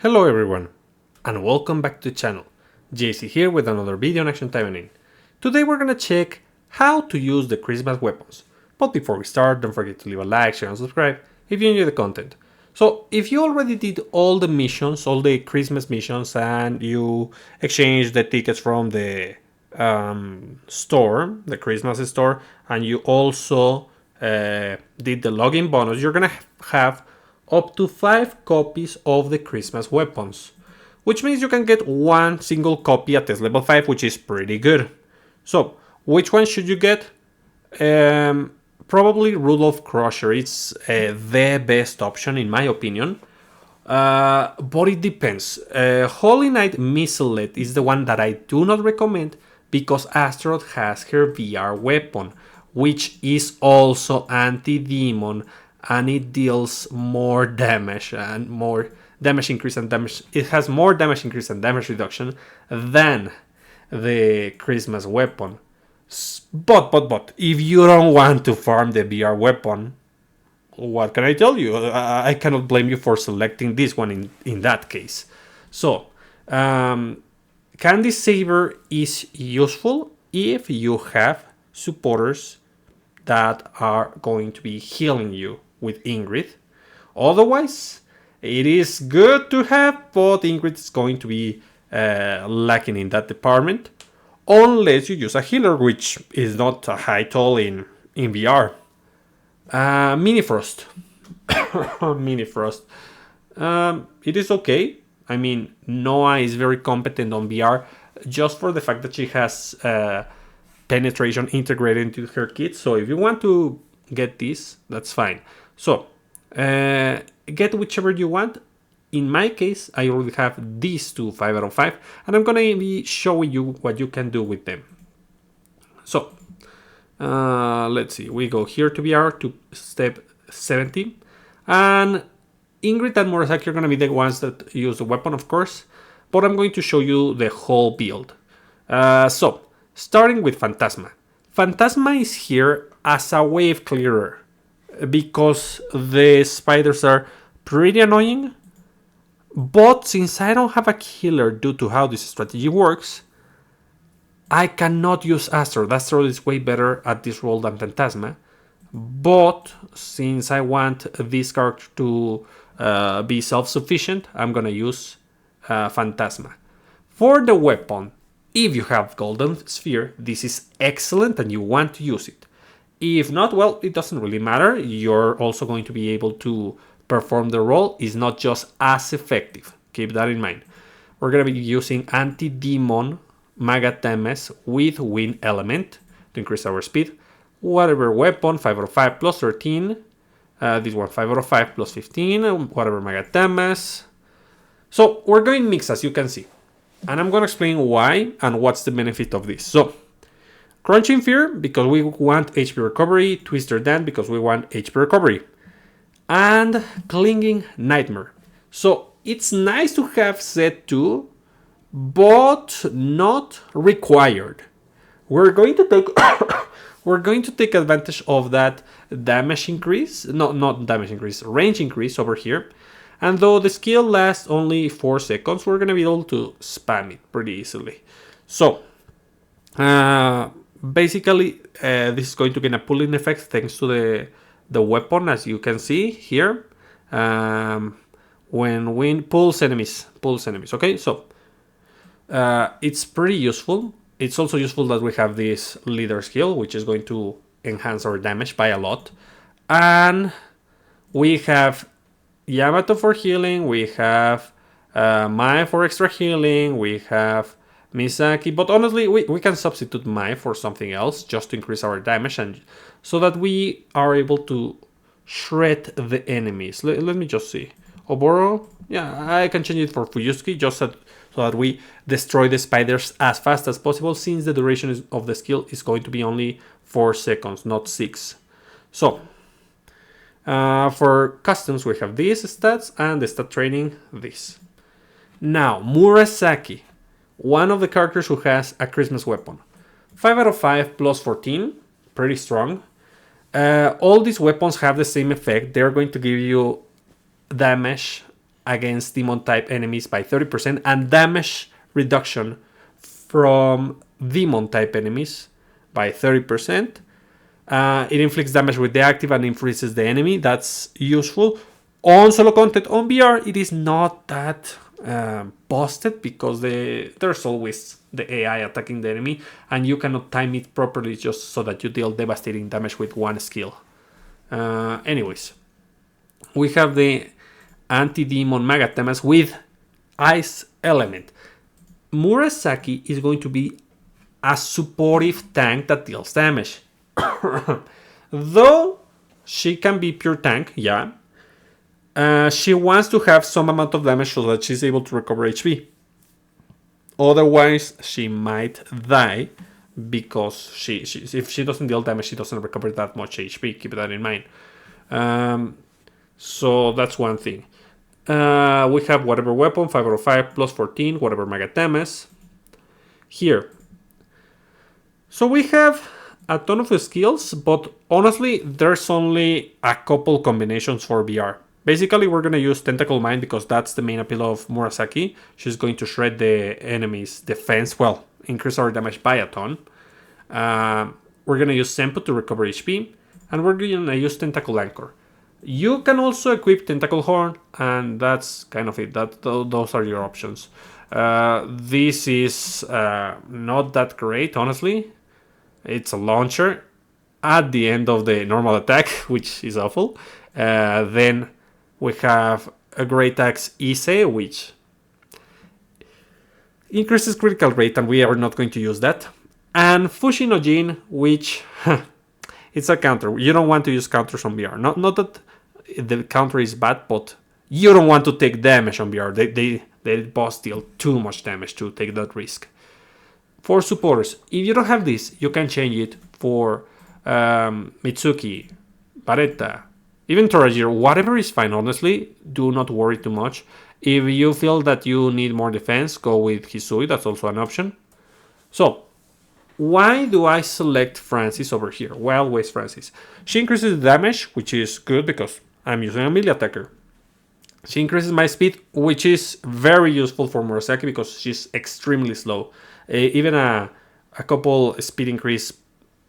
Hello everyone, and welcome back to the channel. JC here with another video on Action Taimanin. Today we're gonna check how to use the Christmas weapons. But before we start, don't forget to leave a like, share and subscribe if you enjoy the content. So if you already did all the missions, all the Christmas missions, and you exchanged the tickets from the store, the Christmas store, and you also did the login bonus, you're gonna have up to 5 copies of the Christmas weapons, which means you can get one single copy at this level 5, which is pretty good. So, which one should you get? Probably Rudolph Crusher. It's the best option in my opinion. But it depends. Holy Knight Missilet is the one that I do not recommend because Astaroth has her VR weapon, which is also anti-demon, and it deals more damage and more damage increase and damage. It has more damage increase and damage reduction than the Christmas weapon. But if you don't want to farm the VR weapon, what can I tell you? I cannot blame you for selecting this one in that case. So, Candy Saber is useful if you have supporters that are going to be healing you with Ingrid. Otherwise, it is good to have, but Ingrid is going to be lacking in that department. Unless you use a healer, which is not a high toll in VR. Mini Frost. Mini Frost. It is okay. I mean, Noah is very competent on VR just for the fact that she has penetration integrated into her kit. So if you want to get this, that's fine. So get whichever you want. In my case, I already have these two 5 out of 5, and I'm gonna be showing you what you can do with them. So let's see, we go here to VR to step 70, and Ingrid and Murasaki are gonna be the ones that use the weapon, of course, but I'm going to show you the whole build. So starting with Fantasma. Fantasma is here as a wave clearer because the spiders are pretty annoying. But since I don't have a killer due to how this strategy works, I cannot use Astro. Astro is way better at this role than Fantasma. But since I want this character to be self-sufficient, I'm gonna use Fantasma. For the weapon, if you have Golden Sphere, this is excellent and you want to use it. If not, well, it doesn't really matter. You're also going to be able to perform the role. Is not just as effective. Keep that in mind. We're going to be using Anti-Demon Magatemes with Wind Element to increase our speed. Whatever weapon, 5 out of 5 plus 13. This one, 5 out of 5 plus 15. Whatever Magatemes. So we're going mix, as you can see. And I'm going to explain why and what's the benefit of this. So, Crunching Fear, because we want HP recovery. Twister Dance, because we want HP recovery. And Clinging Nightmare. So it's nice to have set 2, but not required. We're going to take we're going to take advantage of that damage increase, not damage increase, range increase over here. And though the skill lasts only 4 seconds, we're going to be able to spam it pretty easily. So basically this is going to get a pulling effect thanks to the weapon, as you can see here. When wind pulls enemies. Okay, so it's pretty useful. It's also useful that we have this leader skill, which is going to enhance our damage by a lot. And we have Yamato for healing, we have Mai for extra healing, we have Misaki, but honestly we can substitute Mai for something else just to increase our damage and so that we are able to shred the enemies. Let me just see. Oboro, yeah, I can change it for Fuyusuki just so that we destroy the spiders as fast as possible, since the duration of the skill is going to be only 4 seconds, not 6. So for customs we have these stats, and the stat training this. Now Murasaki, one of the characters who has a Christmas weapon. 5 out of 5 plus 14, pretty strong. All these weapons have the same effect. They're going to give you damage against demon type enemies by 30% and damage reduction from demon type enemies by 30%. It inflicts damage with the active and freezes the enemy. That's useful. On solo content, on VR, it is not that busted because there's always the AI attacking the enemy and you cannot time it properly just so that you deal devastating damage with one skill. Anyways, we have the anti-demon Magatemas with Ice Element. Murasaki is going to be a supportive tank that deals damage. Though she can be pure tank, yeah. She wants to have some amount of damage so that she's able to recover HP. Otherwise, she might die because if she doesn't deal damage, she doesn't recover that much HP. Keep that in mind. So that's one thing. We have whatever weapon, 5 out of 5, plus 14, whatever Magatemas. Here. So we have a ton of skills, but honestly, there's only a couple combinations for VR. Basically, we're going to use Tentacle Mine because that's the main appeal of Murasaki. She's going to shred the enemy's defense, well, increase our damage by a ton. We're going to use Senpu to recover HP, and we're going to use Tentacle Anchor. You can also equip Tentacle Horn, and that's kind of it. Those are your options. This is not that great, honestly. It's a launcher at the end of the normal attack, which is awful. Then we have a Great Axe Ise, which increases critical rate, and we are not going to use that. And Fushi no Jin, which it's a counter. You don't want to use counters on VR. Not that the counter is bad, but you don't want to take damage on VR. They boss deal too much damage to take that risk. For supporters, if you don't have this, you can change it for Mitsuki, Baretta, even Torajiro, whatever is fine, honestly. Do not worry too much. If you feel that you need more defense, go with Hisui, that's also an option. So, why do I select Francis over here? Well, where's Francis? She increases the damage, which is good because I'm using a melee attacker. She increases my speed, which is very useful for Murasaki because she's extremely slow. Even a couple speed increase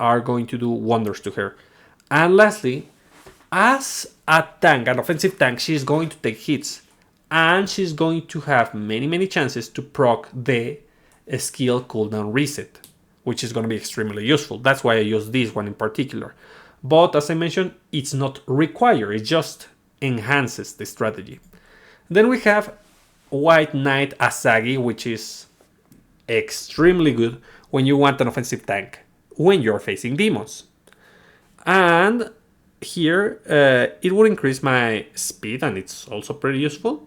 are going to do wonders to her. And lastly, as a tank, an offensive tank, she's going to take hits. And she's going to have many chances to proc the skill cooldown reset, which is going to be extremely useful. That's why I use this one in particular. But as I mentioned, it's not required. It just enhances the strategy. Then we have White Knight Asagi, which is extremely good when you want an offensive tank when you're facing demons. And here it would increase my speed, and it's also pretty useful,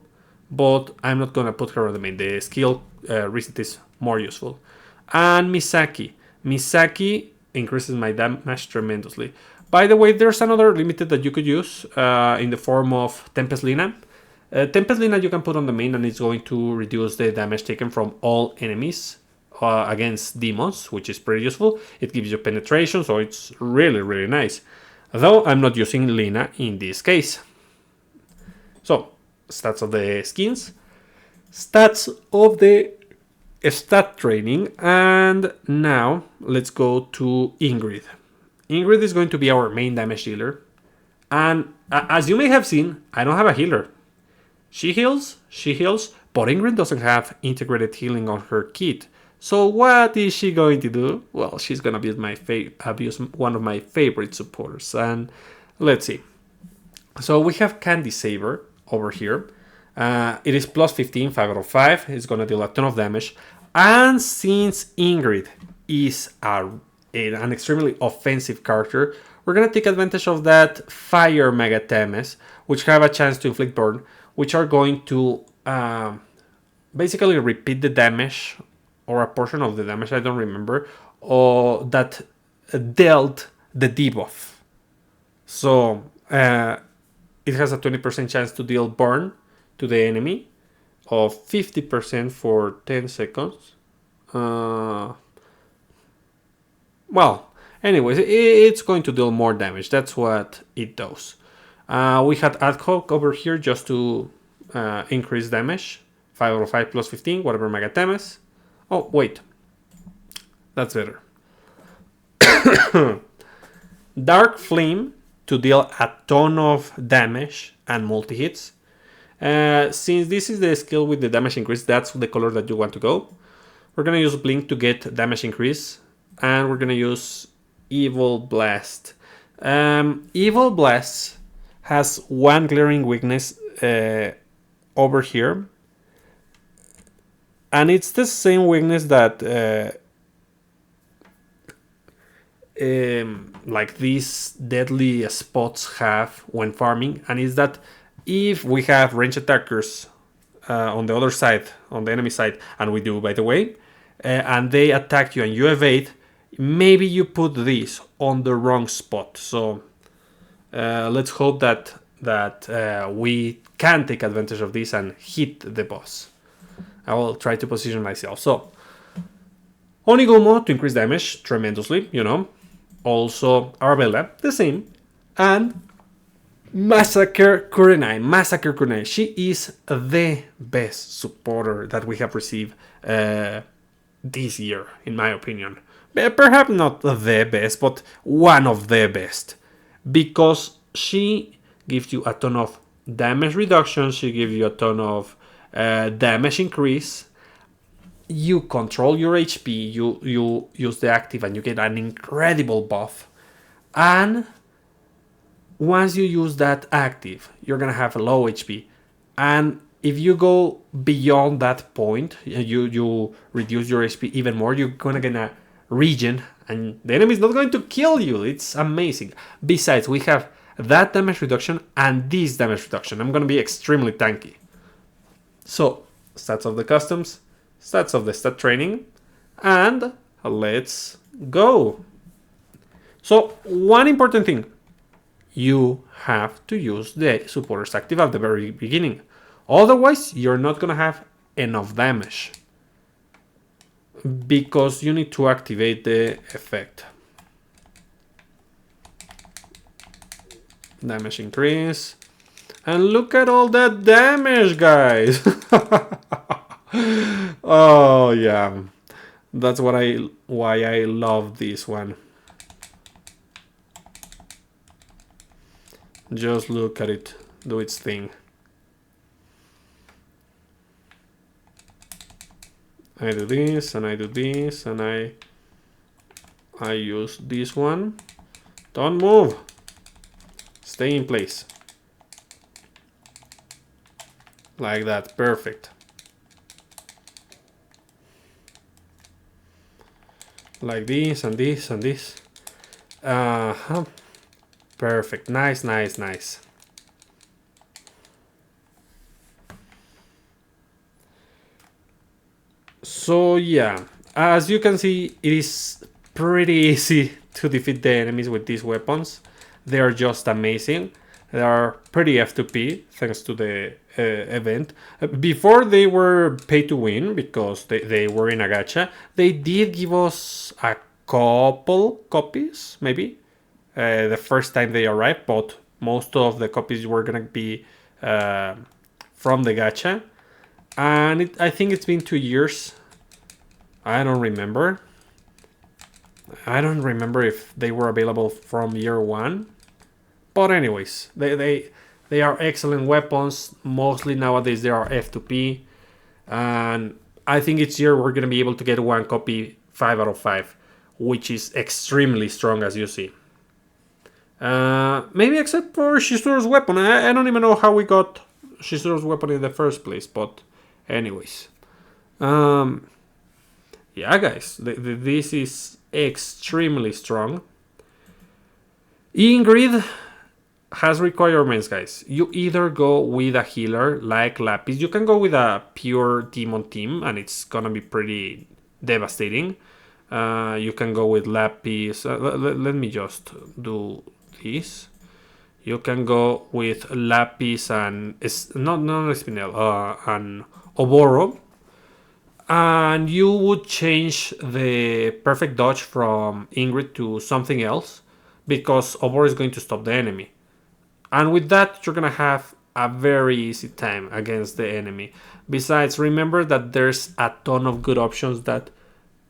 but I'm not gonna put her on the main. The skill reset is more useful. And Misaki increases my damage tremendously. By the way, there's another limited that you could use in the form of Tempest Lina. Tempest Lina you can put on the main, and it's going to reduce the damage taken from all enemies against demons, which is pretty useful. It gives you penetration, so it's really nice. Though I'm not using Lina in this case. So, stats of the skins. Stats of the stat training. And now, let's go to Ingrid. Ingrid is going to be our main damage dealer. And as you may have seen, I don't have a healer. She heals, but Ingrid doesn't have integrated healing on her kit. So what is she going to do? Well, she's going to abuse one of my favorite supporters. And let's see. So we have Candy Saver over here. It is plus 15, 5 out of 5. It's going to deal a ton of damage. And since Ingrid is an extremely offensive character, we're going to take advantage of that Fire Magatemes, which have a chance to inflict burn, which are going to basically repeat the damage, or a portion of the damage, I don't remember, or that dealt the debuff. So it has a 20% chance to deal burn to the enemy, of 50% for 10 seconds. Well, anyways, it's going to deal more damage. That's what it does. We had Ad Hoc over here just to increase damage. 5 out of 5 plus 15, whatever Magatemes. Oh, wait. That's better. Dark Flame to deal a ton of damage and multi-hits. Since this is the skill with the damage increase, that's the color that you want to go. We're gonna use Blink to get damage increase. And we're gonna use Evil Blast. Evil Blast has one glaring weakness over here. And it's the same weakness that like these deadly spots have when farming, and is that if we have ranged attackers on the other side, on the enemy side, and we do, by the way, and they attack you and you evade, maybe you put this on the wrong spot. So let's hope that we can take advantage of this and hit the boss. I will try to position myself. So Onigomo to increase damage tremendously, you know. Also Arabella, the same. And Massacre Kurenai. Massacre Kurenai. She is the best supporter that we have received this year, in my opinion. Perhaps not the best, but one of the best. Because she gives you a ton of damage reduction. She gives you a ton of damage increase. You control your HP, you use the active and you get an incredible buff. And once you use that active, you're gonna have a low HP. And if you go beyond that point, you reduce your HP even more, you're gonna get a regen and the enemy is not going to kill you. It's amazing. Besides, we have that damage reduction and this damage reduction. I'm gonna be extremely tanky. So, stats of the customs, stats of the stat training, and let's go. So, one important thing, you have to use the supporters active at the very beginning. Otherwise, you're not gonna have enough damage because you need to activate the effect. Damage increase. And look at all that damage, guys. Oh, yeah. That's why I love this one. Just look at it do its thing. I do this, and I do this, and I use this one. Don't move. Stay in place. Like that, perfect. Like this and this and this. Perfect, nice, nice, nice. So yeah, as you can see, it is pretty easy to defeat the enemies with these weapons. They are just amazing. They are pretty F2P thanks to the event. Before they were pay to win because they were in a gacha. They did give us a couple copies, maybe, the first time they arrived, but most of the copies were gonna be from the gacha. And I think it's been 2 years. I don't remember. I don't remember if they were available from year one. But anyways, they are excellent weapons. Mostly nowadays they are F2P. And I think each year we're going to be able to get one copy 5 out of 5. Which is extremely strong, as you see. Maybe except for Shizuru's weapon. I don't even know how we got Shizuru's weapon in the first place. But anyways. Yeah, guys. This is extremely strong. Ingrid has requirements, guys. You either go with a healer like Lapis. You can go with a pure demon team and it's gonna be pretty devastating. You can go with Lapis. Let me just do this. You can go with Lapis and not Espinel, and Oboro. And you would change the perfect dodge from Ingrid to something else because Oboro is going to stop the enemy. And with that, you're going to have a very easy time against the enemy. Besides, remember that there's a ton of good options that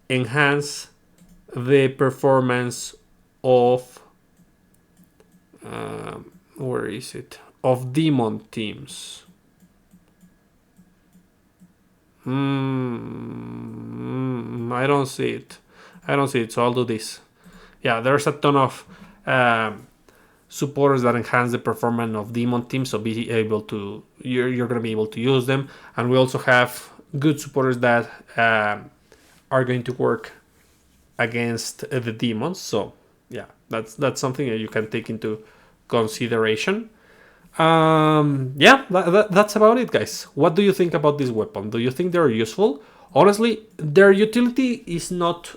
enhance the performance of where is it? Of demon teams. I don't see it. So I'll do this. Yeah, there's a ton of supporters that enhance the performance of demon teams, so be able to you're gonna be able to use them. And we also have good supporters that are going to work against the demons. So yeah, that's something that you can take into consideration. Yeah, that's about it, guys. What do you think about this weapon? Do you think they're useful? Honestly, their utility is not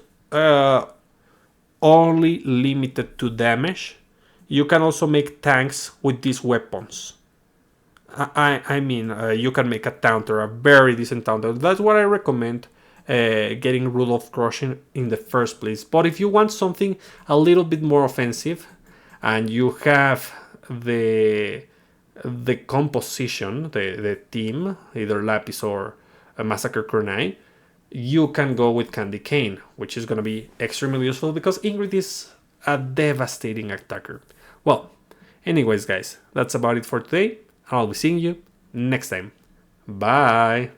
only limited to damage. You can also make tanks with these weapons. I mean, you can make a taunter, a very decent taunter. That's what I recommend getting Rudolph Crushing in the first place. But if you want something a little bit more offensive, and you have the composition, the team, either Lapis or a Massacre Kunai, you can go with Candy Cane, which is going to be extremely useful because Ingrid is a devastating attacker. Well, anyways, guys, that's about it for today. I'll be seeing you next time. Bye.